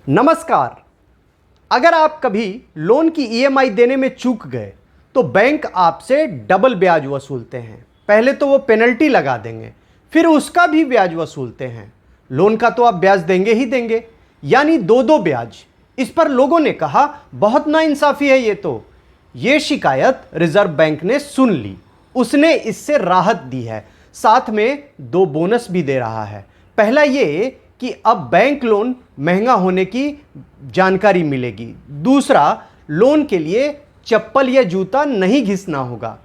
नमस्कार। अगर आप कभी लोन की ईएमआई देने में चूक गए तो बैंक आपसे डबल ब्याज वसूलते हैं। पहले तो वो पेनल्टी लगा देंगे, फिर उसका भी ब्याज वसूलते हैं। लोन का तो आप ब्याज देंगे ही देंगे, यानी दो दो ब्याज। इस पर लोगों ने कहा बहुत नाइंसाफी है ये शिकायत रिजर्व बैंक ने सुन ली। उसने इससे राहत दी है, साथ में दो बोनस भी दे रहा है। पहला ये कि अब बैंक लोन महंगा होने की जानकारी मिलेगी। दूसरा, लोन के लिए चप्पल या जूता नहीं घिसना होगा।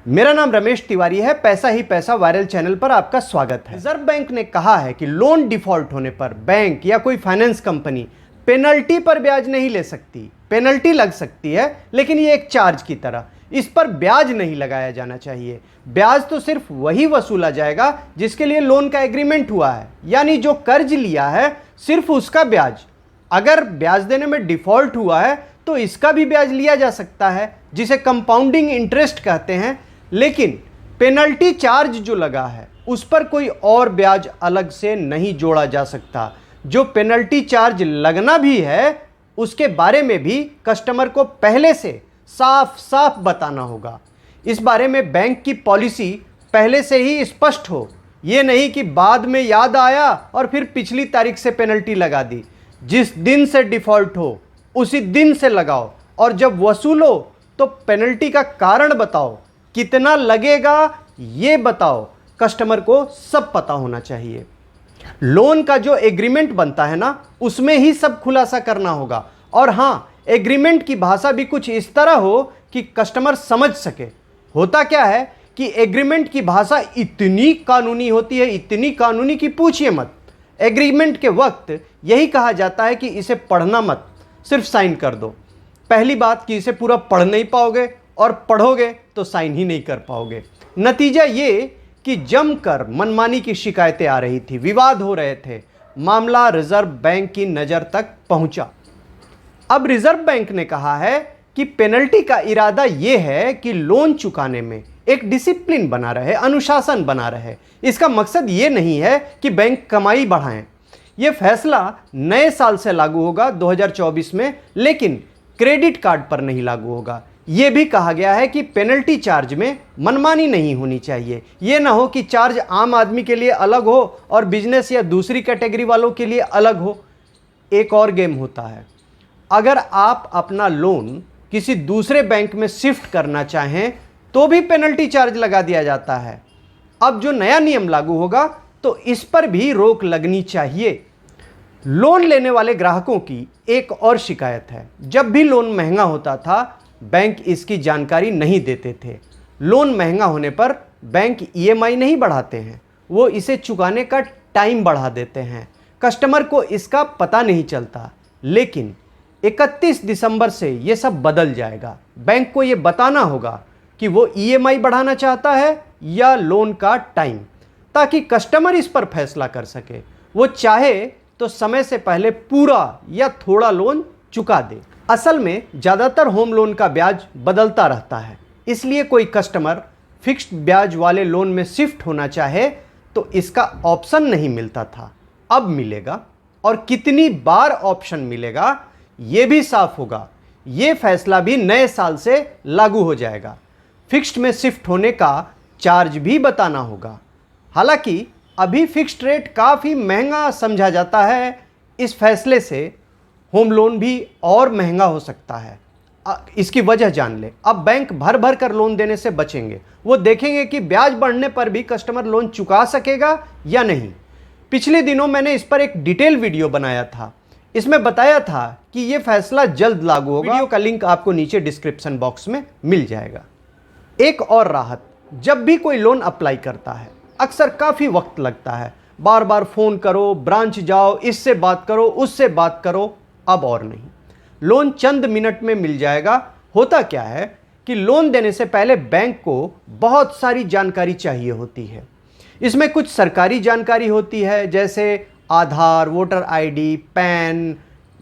मेरा नाम रमेश तिवारी है। पैसा ही पैसा वायरल चैनल पर आपका स्वागत है। रिजर्व बैंक ने कहा है कि लोन डिफॉल्ट होने पर बैंक या कोई फाइनेंस कंपनी पेनल्टी पर ब्याज नहीं ले सकती। पेनल्टी लग सकती है, लेकिन ये एक चार्ज की तरह, इस पर ब्याज नहीं लगाया जाना चाहिए। ब्याज तो सिर्फ वही वसूला जाएगा जिसके लिए लोन का एग्रीमेंट हुआ है, यानी जो कर्ज लिया है सिर्फ उसका ब्याज। अगर ब्याज देने में डिफॉल्ट हुआ है तो इसका भी ब्याज लिया जा सकता है, जिसे कंपाउंडिंग इंटरेस्ट कहते हैं। लेकिन पेनल्टी चार्ज जो लगा है उस पर कोई और ब्याज अलग से नहीं जोड़ा जा सकता। जो पेनल्टी चार्ज लगना भी है उसके बारे में भी कस्टमर को पहले से साफ साफ बताना होगा। इस बारे में बैंक की पॉलिसी पहले से ही स्पष्ट हो, ये नहीं कि बाद में याद आया और फिर पिछली तारीख से पेनल्टी लगा दी। जिस दिन से डिफॉल्ट हो उसी दिन से लगाओ, और जब वसूलो तो पेनल्टी का कारण बताओ, कितना लगेगा ये बताओ। कस्टमर को सब पता होना चाहिए। लोन का जो एग्रीमेंट बनता है ना, उसमें ही सब खुलासा करना होगा। और हाँ, एग्रीमेंट की भाषा भी कुछ इस तरह हो कि कस्टमर समझ सके। होता क्या है कि एग्रीमेंट की भाषा इतनी कानूनी होती है, इतनी कानूनी कि पूछिए मत। एग्रीमेंट के वक्त यही कहा जाता है कि इसे पढ़ना मत, सिर्फ साइन कर दो। पहली बात कि इसे पूरा पढ़ नहीं पाओगे, और पढ़ोगे तो साइन ही नहीं कर पाओगे। नतीजा ये कि जमकर मनमानी की शिकायतें आ रही थी, विवाद हो रहे थे। मामला रिजर्व बैंक की नज़र तक पहुंचा। अब रिजर्व बैंक ने कहा है कि पेनल्टी का इरादा यह है कि लोन चुकाने में एक डिसिप्लिन बना रहे, अनुशासन बना रहे। इसका मकसद ये नहीं है कि बैंक कमाई बढ़ाएं। यह फैसला नए साल से लागू होगा 2024 में, लेकिन क्रेडिट कार्ड पर नहीं लागू होगा। यह भी कहा गया है कि पेनल्टी चार्ज में मनमानी नहीं होनी चाहिए। यह ना हो कि चार्ज आम आदमी के लिए अलग हो और बिजनेस या दूसरी कैटेगरी वालों के लिए अलग हो। एक और गेम होता है, अगर आप अपना लोन किसी दूसरे बैंक में शिफ्ट करना चाहें तो भी पेनल्टी चार्ज लगा दिया जाता है। अब जो नया नियम लागू होगा तो इस पर भी रोक लगनी चाहिए। लोन लेने वाले ग्राहकों की एक और शिकायत है, जब भी लोन महंगा होता था बैंक इसकी जानकारी नहीं देते थे। लोन महंगा होने पर बैंक ईएमआई नहीं बढ़ाते हैं, वो इसे चुकाने का टाइम बढ़ा देते हैं। कस्टमर को इसका पता नहीं चलता, लेकिन 31 दिसंबर से ये सब बदल जाएगा। बैंक को ये बताना होगा कि वो ईएमआई बढ़ाना चाहता है या लोन का टाइम, ताकि कस्टमर इस पर फैसला कर सके। वो चाहे तो समय से पहले पूरा या थोड़ा लोन चुका दे। असल में ज़्यादातर होम लोन का ब्याज बदलता रहता है, इसलिए कोई कस्टमर फिक्स्ड ब्याज वाले लोन में शिफ्ट होना चाहे तो इसका ऑप्शन नहीं मिलता था, अब मिलेगा। और कितनी बार ऑप्शन मिलेगा ये भी साफ होगा। ये फैसला भी नए साल से लागू हो जाएगा। फिक्स्ड में शिफ्ट होने का चार्ज भी बताना होगा। हालांकि अभी फिक्स्ड रेट काफ़ी महंगा समझा जाता है। इस फैसले से होम लोन भी और महंगा हो सकता है। इसकी वजह जान ले। अब बैंक भर भर कर लोन देने से बचेंगे। वो देखेंगे कि ब्याज बढ़ने पर भी कस्टमर लोन चुका सकेगा या नहीं। पिछले दिनों मैंने इस पर एक डिटेल वीडियो बनाया था। इसमें बताया था कि यह फैसला जल्द लागू होगा। वीडियो का लिंक आपको नीचे डिस्क्रिप्शन बॉक्स में मिल जाएगा। एक और राहत, जब भी कोई लोन अप्लाई करता है अक्सर काफ़ी वक्त लगता है। बार बार फ़ोन करो, ब्रांच जाओ, इससे बात करो, उससे बात करो। अब और नहीं, लोन चंद मिनट में मिल जाएगा। होता क्या है कि लोन देने से पहले बैंक को बहुत सारी जानकारी चाहिए होती है। इसमें कुछ सरकारी जानकारी होती है, जैसे आधार, वोटर आईडी, पैन,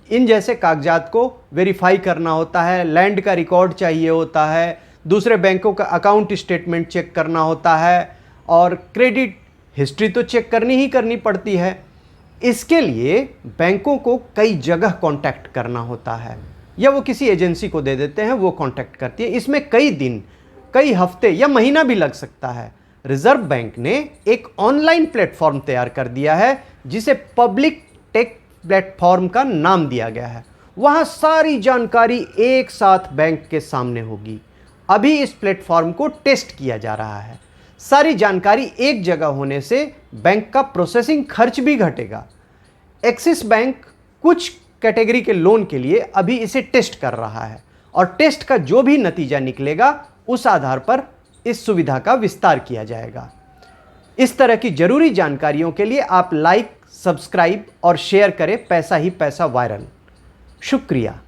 इन जैसे कागजात को वेरीफाई करना होता है। लैंड का रिकॉर्ड चाहिए होता है। दूसरे बैंकों का अकाउंट स्टेटमेंट चेक करना होता है, और क्रेडिट हिस्ट्री तो चेक करनी ही करनी पड़ती है। इसके लिए बैंकों को कई जगह कांटेक्ट करना होता है, या वो किसी एजेंसी को दे देते हैं, वो कांटेक्ट करती है। इसमें कई दिन, कई हफ्ते या महीना भी लग सकता है। रिजर्व बैंक ने एक ऑनलाइन प्लेटफॉर्म तैयार कर दिया है जिसे पब्लिक टेक प्लेटफॉर्म का नाम दिया गया है। वहां सारी जानकारी एक साथ बैंक के सामने होगी। अभी इस प्लेटफॉर्म को टेस्ट किया जा रहा है। सारी जानकारी एक जगह होने से बैंक का प्रोसेसिंग खर्च भी घटेगा। एक्सिस बैंक कुछ कैटेगरी के लोन के लिए अभी इसे टेस्ट कर रहा है, और टेस्ट का जो भी नतीजा निकलेगा उस आधार पर इस सुविधा का विस्तार किया जाएगा। इस तरह की जरूरी जानकारियों के लिए आप लाइक, सब्सक्राइब और शेयर करें पैसा ही पैसा वायरल। शुक्रिया।